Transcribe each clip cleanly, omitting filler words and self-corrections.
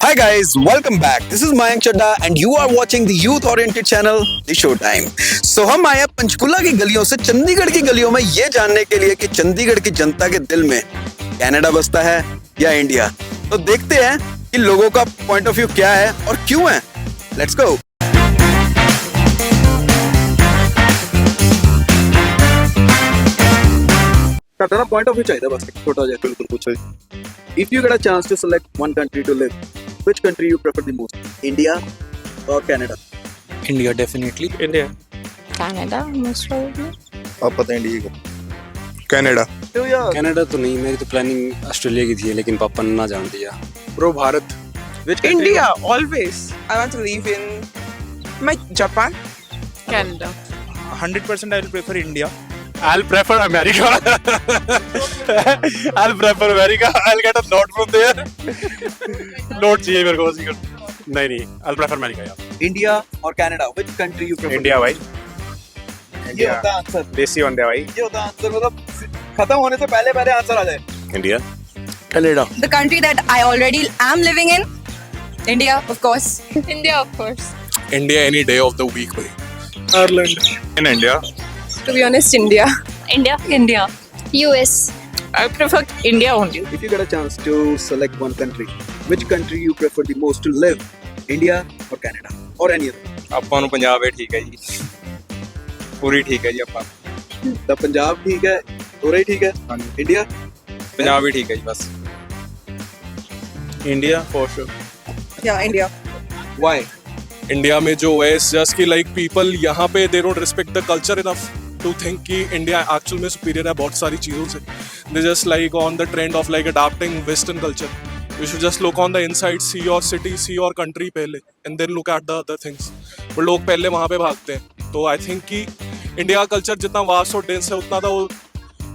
Hi guys, welcome back. This is Mayank Chadda and you are watching the youth oriented channel The Showtime. So हम आए पंचकुला की गलियों से चंडीगढ़ की गलियों में ये जानने के लिए कि चंडीगढ़ की जनता के दिल में कनाडा बसता है या इंडिया। तो देखते हैं कि लोगों का पॉइंट ऑफ व्यू क्या है और क्यों है। Let's go. तेरा पॉइंट ऑफ व्यू चाहिए बस छोटा जाए बिल्कुल पूछो। If you get a chance to select one country to live, which country you prefer the most? India or Canada? India, definitely. India. Canada, most probably. आप पता India को कनाडा कनाडा तो नहीं, मेरी तो प्लानिंग ऑस्ट्रेलिया की थी लेकिन पापा ने ना जान दिया। Pro Bharat Which country? India, always. I want to live in Japan. Canada. 100% I will prefer India. I'll prefer America. I'll prefer America. I'll get a note from there. Note चाहिए मेरे को बस। नहीं, I'll prefer America यार। India or Canada? Which country you prefer? India भाई, ये होता answer. देसी बंदे भाई। ये होता आंसर, मतलब खत्म होने से पहले आंसर आ जाए। India. Canada. The country that I already am living in. India, of course. India, of course. India any day of the week भाई। Ireland. In India. To be honest, India. India. India. US. I prefer India only. If you get a chance to select one country, which country you prefer the most to live? India or Canada or any other? ਆਪਾਂ ਨੂੰ ਪੰਜਾਬ ਹੈ ਠੀਕ ਹੈ ਜੀ, ਪੂਰੀ ਠੀਕ ਹੈ ਜੀ। ਆਪਾਂ The Punjab ठीक है, पूरा ही ठीक है। India? ਪੰਜਾਬ ਹੀ ਠੀਕ ਹੈ ਜੀ ਬਸ। India for sure. Yeah, India. Why? India में जो है जस्ट कि लाइक पीपल यहाँ पे they don't respect the culture enough to think कि इंडिया एक्चुअल में सुपीरियर है बहुत सारी चीज़ों से। They just like on the trend of like adapting western culture. You should just look on the inside, see your city, see your country पहले and then look at the other things. पर लोग पहले वहाँ पे भागते हैं। तो I think कि इंडिया का कल्चर जितना वास्ट और डेंस है उतना तो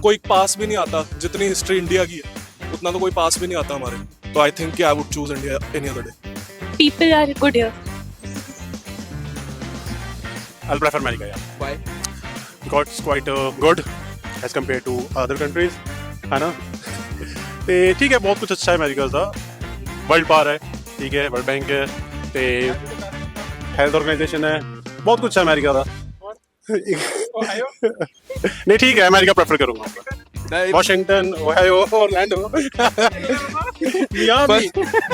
कोई पास भी नहीं आता। जितनी हिस्ट्री इंडिया की है उतना तो कोई पास भी नहीं आता हमारे। तो आई थिंक कि I would choose India any other day. People are good here. I'll prefer America, yeah. Why? Because it's quite good as compared to other countries, है ना। ते ठीक है, बहुत कुछ अच्छा है अमेरिका का। वर्ल्ड पावर है, ठीक है, वर्ल्ड बैंक है, ते हेल्थ ऑर्गेनाइजेशन है, बहुत कुछ है अमेरिका का। नहीं ठीक है, अमेरिका प्रेफर करूँगा। Washington, Ohio, Orlando,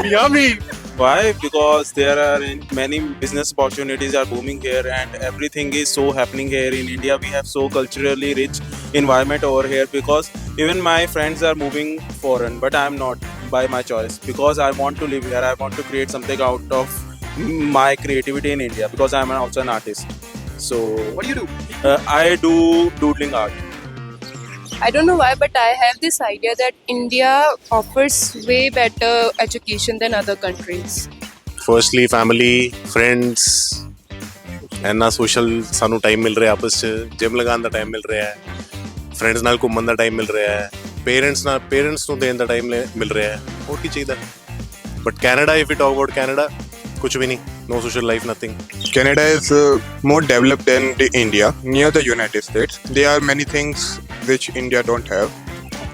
Miami. Why? Because there are many business opportunities are booming here and everything is so happening here in India. We have so culturally rich environment over here because even my friends are moving foreign, but I am not by my choice because I want to live here. I want to create something out of my creativity in India because I am also an artist. So What do you do? I do doodling art. I don't know why, but I have this idea that India offers way better education than other countries. Firstly, family, friends, ਇੰਨਾ social ਸਾਨੂੰ time ਮਿਲ ਰਿਹਾ ਆਪਸ 'ਚ, gym ਲਗਾਉਣ ਦਾ time ਮਿਲ ਰਿਹਾ ਹੈ, friends ਨਾਲ ਘੁੰਮਣ ਦਾ ਟਾਈਮ ਮਿਲ ਰਿਹਾ ਹੈ, ਪੇਰੈਂਟਸ ਨੂੰ ਦੇਣ ਦਾ ਟਾਈਮ ਮਿਲ ਰਿਹਾ ਹੈ। ਹੋਰ ਕੀ ਚਾਹੀਦਾ? But Canada, if you talk about Canada, ਕੁਝ ਵੀ ਨਹੀਂ, no social life, nothing. Canada is more developed than India, near the United States. There are many things which India don't have.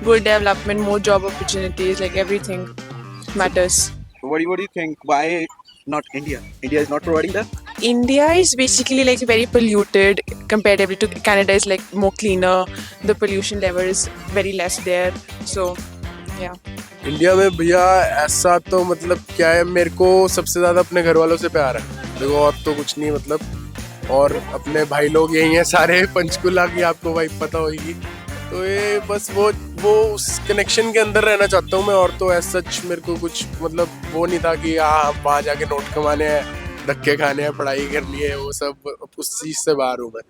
Good development, more job opportunities, like everything matters. What do you think? Why not India? India is not providing that? India is basically like very polluted comparatively to Canada is like more cleaner. The pollution level is very less there. So, yeah. India में भैया ऐसा तो मतलब क्या है, मेरे को सबसे ज़्यादा अपने घर वालों से प्यार है देखो, और तो कुछ नहीं मतलब। और अपने भाई लोग यही हैं सारे, पंचकुला की आपको भाई पता होगी। तो ये बस वो उस कनेक्शन के अंदर रहना चाहता हूँ मैं। और तो ऐसा सच मेरे को कुछ मतलब वो नहीं था कि हाँ वहाँ जाके नोट कमाने हैं, धक्के खाने हैं, पढ़ाई करनी है, वो सब उस चीज़ से बाहर हूँ मैं।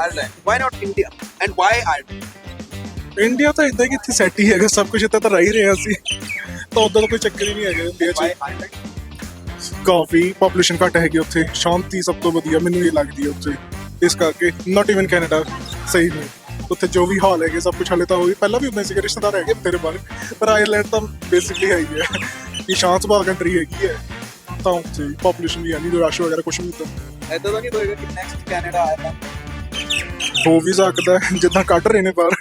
Ireland. Why not India? And why Ireland? India ਤਾਂ ਇਦਾਂ ਕਿ ਇੱਥੇ ਸੈੱਟ ਹੀ ਹੈਗਾ, ਸਭ ਕੁਝ ਇੱਥੇ ਤਾਂ ਰਹਿ ਹੀ ਰਹੇ ਅਸੀਂ, ਤਾਂ ਉੱਦਾਂ ਦਾ ਕੋਈ ਚੱਕਰ ਹੀ ਨਹੀਂ ਹੈਗਾ ਇੰਡੀਆ 'ਚ। Why Ireland? ਕਾਫੀ ਪੋਪੂਲੇਸ਼ਨ ਘੱਟ ਹੈਗੀ ਉੱਥੇ, ਸ਼ਾਂਤੀ ਸਭ ਤੋਂ ਵਧੀਆ ਮੈਨੂੰ ਇਹ ਲੱਗਦੀ ਹੈ ਉੱਥੇ, ਇਸ ਕਰਕੇ ਨਾਟ ਇਵਨ ਕੈਨੇਡਾ ਸਹੀ ਨਹੀਂ। ਉੱਥੇ ਜੋ ਵੀ ਹਾਲ ਹੈਗੇ ਸਭ ਕੁਝ ਹਾਲੇ ਤਾਂ ਹੋਈ, ਪਹਿਲਾਂ ਵੀ ਹੁੰਦੇ ਸੀਗੇ, ਰਿਸ਼ਤੇਦਾਰ ਹੈਗੇ ਤੇਰੇ ਬਾਰੇ, ਪਰ ਆਇਰਲੈਂਡ ਤਾਂ ਬੇਸਿਕਲੀ ਹੈ ਹੀ ਹੈ ਕਿ ਸ਼ਾਂਤ ਸੁਭਾਅ ਕੰਟਰੀ ਹੈਗੀ ਹੈ, ਤਾਂ ਉੱਥੇ ਪੋਪੂਲੇਸ਼ਨ ਵੀ ਹੈ ਨਹੀਂ, ਰਸ਼ ਵਗੈਰਾ ਕੁਛ ਨਹੀਂ ਤਾਂ। ऐसा तो नहीं होएगा कि नेक्स्ट कनाडा आएगा? ਹੋ ਵੀ ਸਕਦਾ ਜਿੱਦਾਂ ਕੱਢ ਰਹੇ ਨੇ ਬਾਹਰ।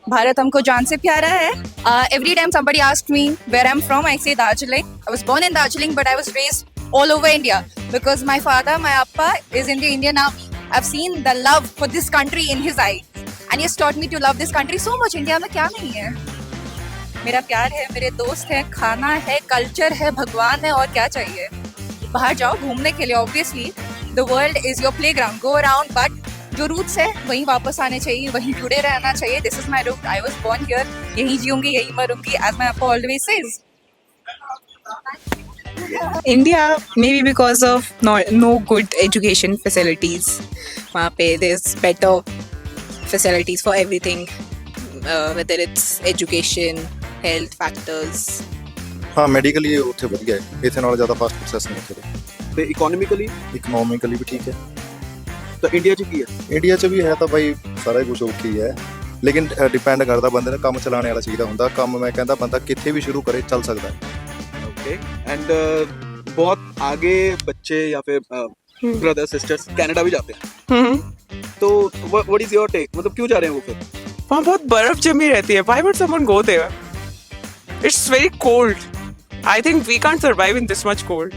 भारत हमको जान से प्यारा है. Every time somebody asks me where I'm from, I say Darjeeling. I was born in Darjeeling, but I was raised all over India because my father, my appa, is in the Indian Army. I've seen the love for this country in his eyes, and he has taught me to love this country so much. India में क्या नहीं है? मेरा प्यार है, मेरे दोस्त हैं, खाना है, कल्चर है, भगवान है, और क्या चाहिए? बाहर जाओ घूमने के लिए. Obviously, the world is your playground. Go around, but जो रूट्स है वहीं वापस आने चाहिए, वहीं जुड़े रहना चाहिए. This is my root. I was born here. यहीं जीऊंगी, यहीं मरूंगी, एज माई अप्पा always says. India, maybe because of no good education facilities. वहाँ पे there's better facilities for everything, whether it's education, health factors. हाँ ਮੈਡੀਕਲੀ ਉੱਥੇ ਵਧੀਆ ਹੈ, ਇੱਥੇ ਨਾਲੋਂ ਜ਼ਿਆਦਾ ਫਾਸਟ ਪ੍ਰੋਸੈਸ ਨਹੀਂ ਉੱਥੇ ਤੇ ਇਕਨੋਮਿਕਲੀ ਵੀ ਠੀਕ ਹੈ. ਤਾਂ ਇੰਡੀਆ 'ਚ ਕੀ ਹੈ? ਇੰਡੀਆ 'ਚ ਵੀ ਹੈ ਤਾਂ ਬਾਈ ਸਾਰਾ ਕੁਝ ਓਕੇ ਹੀ ਹੈ, ਲੇਕਿਨ ਡਿਪੈਂਡ ਕਰਦਾ ਬੰਦੇ ਨੇ ਕੰਮ ਚਲਾਉਣੇ ਵਾਲਾ ਚਾਹੀਦਾ ਹੁੰਦਾ. ਕੰਮ ਮੈਂ ਕਹਿੰਦਾ ਬੰਦਾ ਕਿੱਥੇ ਵੀ ਸ਼ੁਰੂ ਕਰੇ ਚੱਲ ਸਕਦਾ ਹੈ. ओके. एंड बहुत आगे बच्चे या फिर ब्रदर सिस्टर्स कनाडा भी जाते हैं, तो व्हाट इज योर टेक? मतलब क्यों जा रहे हैं वो फिर? वहाँ बहुत बर्फ जमी रहती है. Why would someone go there? It's very cold. I think we can't survive in this much cold.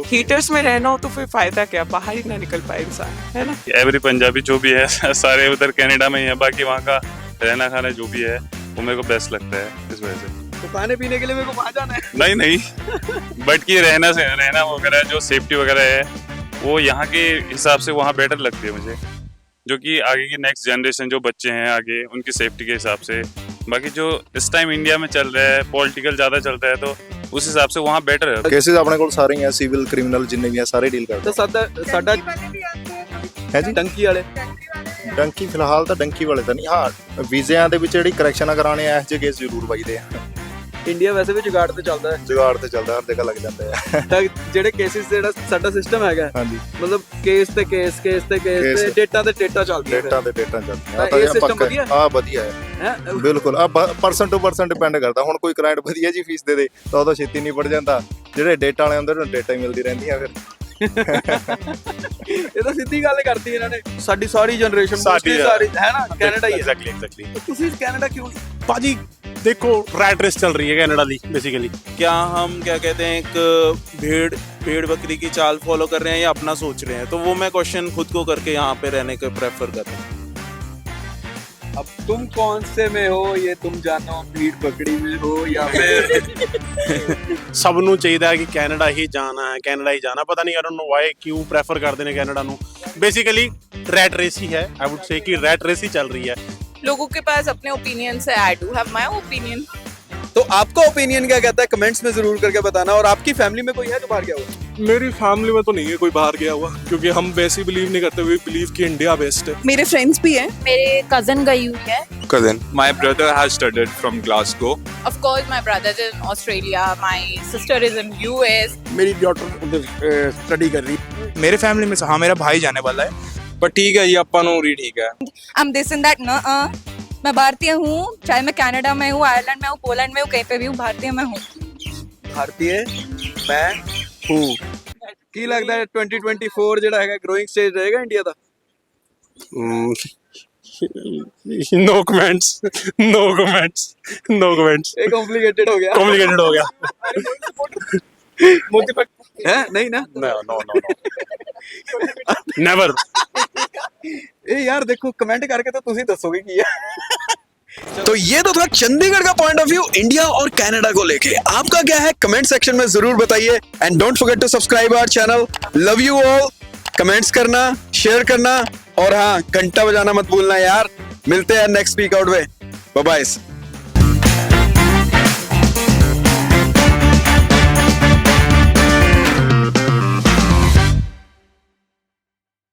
Heaters में रहना हो तो फिर फायदा क्या, बाहर ही ना निकल पाए इंसान, है ना. एवरी पंजाबी जो भी है सारे उधर कनाडा में ही है. बाकी वहाँ का रहना खाना जो भी है वो मेरे को बेस्ट लगता है इस वजह से. तो खाने पीने के लिए मेरे को वहाँ जाना है? नहीं बट कि रहना वगैरह जो सेफ्टी वगैरह है वो यहाँ के हिसाब से वहाँ बेटर लगती है मुझे, जो कि आगे की नेक्स्ट जनरेशन जो बच्चे हैं आगे उनकी सेफ्टी के हिसाब से. बाकी जो इस टाइम इंडिया में चल रहा है पॉलिटिकल ज़्यादा चलता है तो उस हिसाब से वहाँ बेटर है. ਕੇਸਿਸ ਆਪਣੇ ਕੋਲ ਸਾਰੇ ਹੀ ਆ, ਸਿਵਲ ਕ੍ਰਿਮੀਨਲ ਜਿੰਨੇ ਵੀ ਆ ਸਾਰੇ ਡੀਲ ਕਰਦੇ. तो साडा ਹੈ ਜੀ टंकी वाले ਡੰਕੀ ਫਿਲਹਾਲ ਤਾਂ ਡੰਕੀ ਵਾਲੇ ਤਾਂ ਨਹੀਂ. ਹਾਂ ਵੀਜ਼ਿਆਂ ਦੇ ਵਿੱਚ ਜਿਹੜੀ ਕਰੈਕਸ਼ਨ ਕਰਾਣੇ ਆ ਇਸ ਜਿਹੇ ਕੇਸ ਜ਼ਰੂਰ ਵੱਜਦੇ ਆ. ਇੰਡੀਆ ਵੈਸੇ ਵੀ ਜੁਗਾੜ ਤੇ ਚੱਲਦਾ ਹੈ. ਜੁਗਾੜ ਤੇ ਚੱਲਦਾ, ਹਰ ਜਗ੍ਹਾ ਲੱਗ ਜਾਂਦੇ ਆ. ਤਾਂ ਜਿਹੜੇ ਕੇਸਿਸ ਜਿਹੜਾ ਸਾਡਾ ਸਿਸਟਮ ਹੈਗਾ, ਹਾਂਜੀ ਮਤਲਬ ਕੇਸ ਤੇ ਡੇਟਾ ਤੇ ਡੇਟਾ ਚੱਲਦੀਆਂ. ਡੇਟਾ ਚੱਲਦੀਆਂ ਤਾਂ ਇਹ system ਵਧੀਆ? ਹਾਂ ਵਧੀਆ ਹੈ ਹੈ. ਬਿਲਕੁਲ. ਆ ਪਰਸਨ ਟੂ ਪਰਸਨ ਡਿਪੈਂਡ ਕਰਦਾ. ਹੁਣ ਕੋਈ ਕਲਾਇੰਟ ਵਧੀਆ ਜੀ ਫੀਸ ਦੇ ਦੇ ਤਾਂ ਉਹਦਾ ਛੇਤੀ ਨਹੀਂ ਪੜ ਜਾਂਦਾ. ਜਿਹੜੇ ਡੇਟਾ ਵਾਲੇ ਹੁੰਦੇ ਉਹਨਾਂ ਨੂੰ ਡੇਟਾ ਹੀ ਮਿਲਦੀ ਰਹਿੰਦੀ ਆ ਫਿਰ. ਇਹ ਤਾਂ ਸਿੱਧੀ ਗੱਲ ਕਰਤੀ ਇਹਨਾਂ ਨੇ. ਸਾਡੀ ਸਾਰੀ ਜਨਰੇਸ਼ਨ ਸਾਰੀ ਹੈ ਨਾ ਕੈਨੇਡਾ ਹੀ ਹੈ. एग्जैक्टली. ਤੁਸੀਂ ਕੈਨੇਡਾ ਕਿਉਂ? पाजी देखो रैट रेस चल रही है कनाडा दी बेसिकली. क्या हम क्या कहते हैं एक भेड़ बकरी की चाल फॉलो कर रहे हैं या अपना सोच रहे हैं? तो वो मैं क्वेश्चन खुद को करके यहाँ पे रहने को प्रेफर कर रहा हूँ. अब तुम कौन से में हो ये तुम जानो, भीड़ पकड़ी में हो या फिर सब ਨੂੰ ਚਾਹੀਦਾ ਹੈ ਕਿ ਕੈਨੇਡਾ ਹੀ ਜਾਣਾ ਹੈ, ਕੈਨੇਡਾ ਹੀ ਜਾਣਾ. पता नहीं आई डोंट नो व्हाई क्यों प्रेफर करते हैं कनाडा ਨੂੰ. बेसिकली रैट रेस ही है. आई वुड से कि रैट रेस ही चल रही है. लोगों के पास अपने ओपिनियंस है. I do have my opinion. तो आपका ओपिनियन क्या कहता है कमेंट्स में जरूर करके बताना. और आपकी फैमिली में कोई है जो बाहर गया हुआ? मेरी फैमिली में तो नहीं है कोई बाहर गया हुआ, क्योंकि हम वैसे ही बिलीव नहीं करते. वी बिलीव कि इंडिया बेस्ट है. मेरे फ्रेंड्स भी हैं. मेरे कजन गई हुई है. Cousin. My brother has studied from Glasgow. Of course my brother is in Australia, my sister is in US. मेरी डॉटर स्टडी कर रही है. मेरे फैमिली में हाँ मेरा भाई जाने वाला है. पर ठीक है ये ਆਪਾਂ ਨੂੰ ਰੀ ठीक है. I'm this and that. मैं भारतीय हूँ, चाहे मैं कनाडा में हूँ, आयरलैंड में हूँ, पोलैंड में हूँ, कहीं पे भी हूँ, भारतीय मैं हूँ. भारतीय मैं हूँ. ਕੀ ਲੱਗਦਾ ਹੈ 2024 ਜਿਹੜਾ ਹੈਗਾ ਗਰੋਇੰਗ ਸਟੇਜ ਰਹੇਗਾ ਇੰਡੀਆ ਦਾ? No comments. ਇਹ ਕੌਮਪਲੀਕੇਟਡ ਹੋ ਗਿਆ. कॉम्प्लिकेटेड हो गया. ਹੈ ਨਹੀਂ ਨਾ. No never. ਇਹ यार देखो कमेंट करके तो तुसी दसोगे की है. तो ये तो था चंडीगढ़ का पॉइंट ऑफ व्यू इंडिया और कनाडा को लेके. आपका क्या है कमेंट सेक्शन में जरूर बताइए. And don't forget to subscribe our channel. Love you all. Comments करना, शेयर करना और हाँ घंटा बजाना मत भूलना यार. मिलते हैं नेक्स्ट वीक आउट में. Bye bye.